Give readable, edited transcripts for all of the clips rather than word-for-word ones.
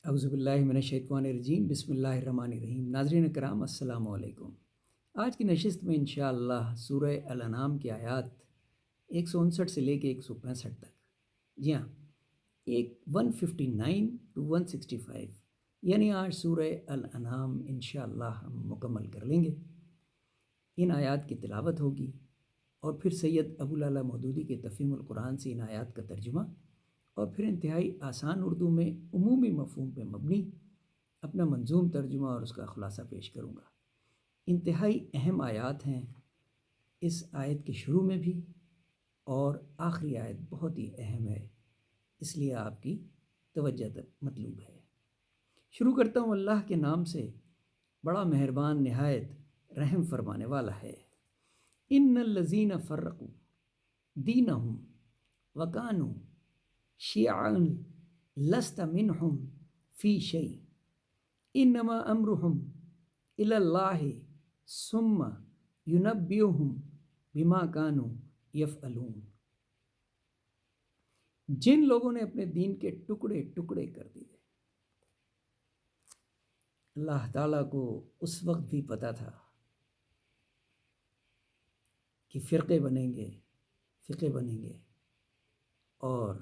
اعوذ باللہ من الشیطان الرجیم، بسم اللہ الرحمن الرحیم۔ ناظرین کرام السلام علیکم۔ آج کی نشست میں انشاءاللہ سورہ الانعام کی آیات 159 سے لے کے 165 تک، جی ہاں 159 to 165، یعنی آج سورہ الانعام انشاءاللہ ہم مکمل کر لیں گے۔ ان آیات کی تلاوت ہوگی اور پھر سید ابو العلا مودودی کے تفہیم القرآن سے ان آیات کا ترجمہ، اور پھر انتہائی آسان اردو میں عمومی مفہوم پہ مبنی اپنا منظوم ترجمہ اور اس کا خلاصہ پیش کروں گا۔ انتہائی اہم آیات ہیں، اس آیت کے شروع میں بھی اور آخری آیت بہت ہی اہم ہے، اس لیے آپ کی توجہ مطلوب ہے۔ شروع کرتا ہوں اللہ کے نام سے، بڑا مہربان نہایت رحم فرمانے والا ہے۔ ان الذین فرقوا دینہم وکانوا شیعا لست منہم فی شیء انما امرہم الی اللہ ثم ینبئہم بما کانوا یفعلون۔ جن لوگوں نے اپنے دین کے ٹکڑے ٹکڑے کر دیے، اللہ تعالیٰ کو اس وقت بھی پتہ تھا کہ فرقے بنیں گے اور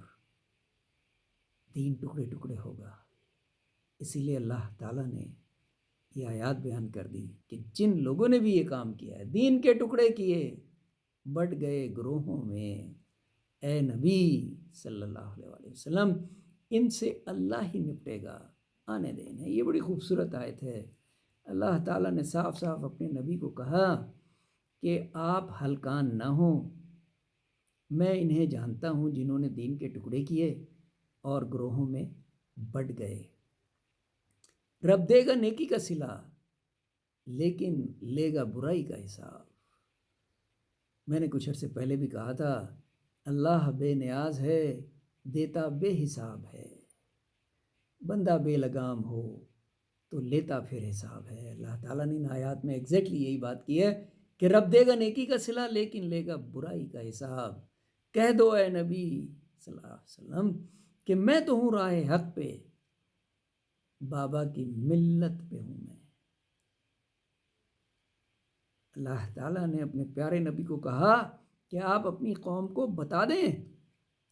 دین ٹکڑے ٹکڑے ہوگا، اسی لیے اللہ تعالیٰ نے یہ آیات بیان کر دی کہ جن لوگوں نے بھی یہ کام کیا ہے، دین کے ٹکڑے کیے، بٹ گئے گروہوں میں، اے نبی صلی اللہ علیہ وسلم ان سے اللہ ہی نپٹے گا، آنے دین ہے۔ یہ بڑی خوبصورت آیت ہے۔ اللہ تعالیٰ نے صاف صاف اپنے نبی کو کہا کہ آپ ہلکان نہ ہوں، میں انہیں جانتا ہوں جنہوں نے دین کے ٹکڑے کیے اور گروہوں میں بٹ گئے۔ رب دے گا نیکی کا صلہ لیکن لے گا برائی کا حساب۔ میں نے کچھ عرصے پہلے بھی کہا تھا، اللہ بے نیاز ہے، دیتا بے حساب ہے، بندہ بے لگام ہو تو لیتا پھر حساب ہے۔ اللہ تعالیٰ نے ان آیات میں ایگزیکٹلی یہی بات کی ہے کہ رب دے گا نیکی کا صلہ لیکن لے گا برائی کا حساب۔ کہہ دو اے نبی صلی اللہ علیہ وسلم کہ میں تو ہوں راہ حق پہ، بابا کی ملت پہ ہوں میں۔ اللہ تعالیٰ نے اپنے پیارے نبی کو کہا کہ آپ اپنی قوم کو بتا دیں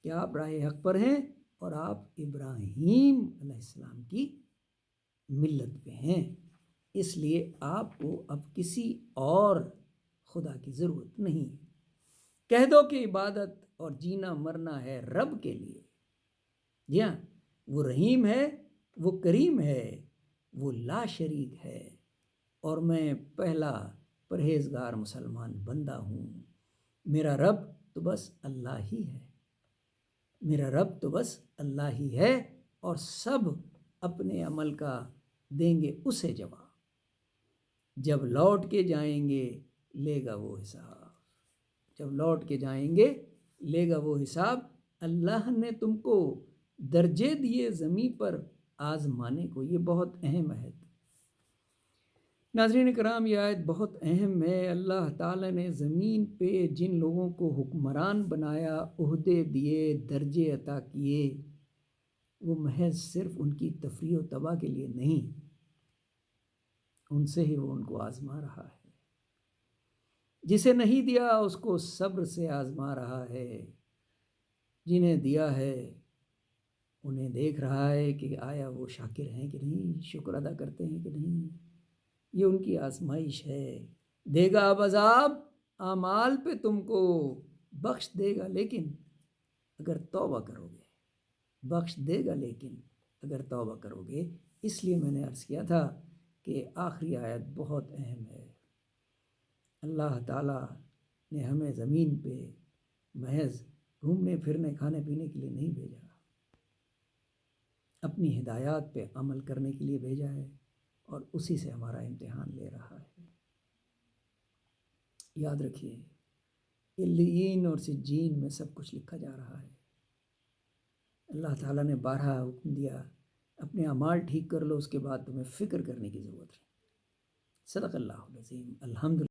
کہ آپ راہ حق پر ہیں اور آپ ابراہیم علیہ السلام کی ملت پہ ہیں، اس لیے آپ کو اب کسی اور خدا کی ضرورت نہیں۔ کہہ دو کہ عبادت اور جینا مرنا ہے رب کے لیے، جی ہاں وہ رحیم ہے، وہ کریم ہے، وہ لا شریک ہے، اور میں پہلا پرہیزگار مسلمان بندہ ہوں۔ میرا رب تو بس اللہ ہی ہے، میرا رب تو بس اللہ ہی ہے، اور سب اپنے عمل کا دیں گے اسے جواب۔ جب لوٹ کے جائیں گے لے گا وہ حساب، جب لوٹ کے جائیں گے لے گا وہ حساب۔ اللہ نے تم کو درجے دیے زمین پر آزمانے کو، یہ بہت اہم ہے۔ ناظرین کرام یہ آیت بہت اہم ہے۔ اللہ تعالیٰ نے زمین پہ جن لوگوں کو حکمران بنایا، عہدے دیے، درجے عطا کیے، وہ محض صرف ان کی تفریح و تباہ کے لیے نہیں، ان سے ہی وہ ان کو آزما رہا ہے۔ جسے نہیں دیا اس کو صبر سے آزما رہا ہے، جنہیں دیا ہے انہیں دیکھ رہا ہے کہ آیا وہ شاکر ہیں کہ نہیں، شکر ادا کرتے ہیں کہ نہیں۔ یہ ان کی آزمائش ہے۔ دے گا اب عذاب اعمال پہ تم کو، بخش دے گا لیکن اگر توبہ کرو گے، بخش دے گا لیکن اگر توبہ کرو گے۔ اس لیے میں نے عرض کیا تھا کہ آخری آیت بہت اہم ہے۔ اللہ تعالیٰ نے ہمیں زمین پہ محض گھومنے پھرنے کھانے پینے کے لیے نہیں بھیجا، اپنی ہدایات پہ عمل کرنے کے لیے بھیجا ہے، اور اسی سے ہمارا امتحان لے رہا ہے۔ یاد رکھیے علیین اور سجین میں سب کچھ لکھا جا رہا ہے۔ اللہ تعالیٰ نے 12 حکم دیا، اپنے اعمال ٹھیک کر لو، اس کے بعد تمہیں فکر کرنے کی ضرورت ہے۔ صدق اللہ العظیم۔ الحمدللہ۔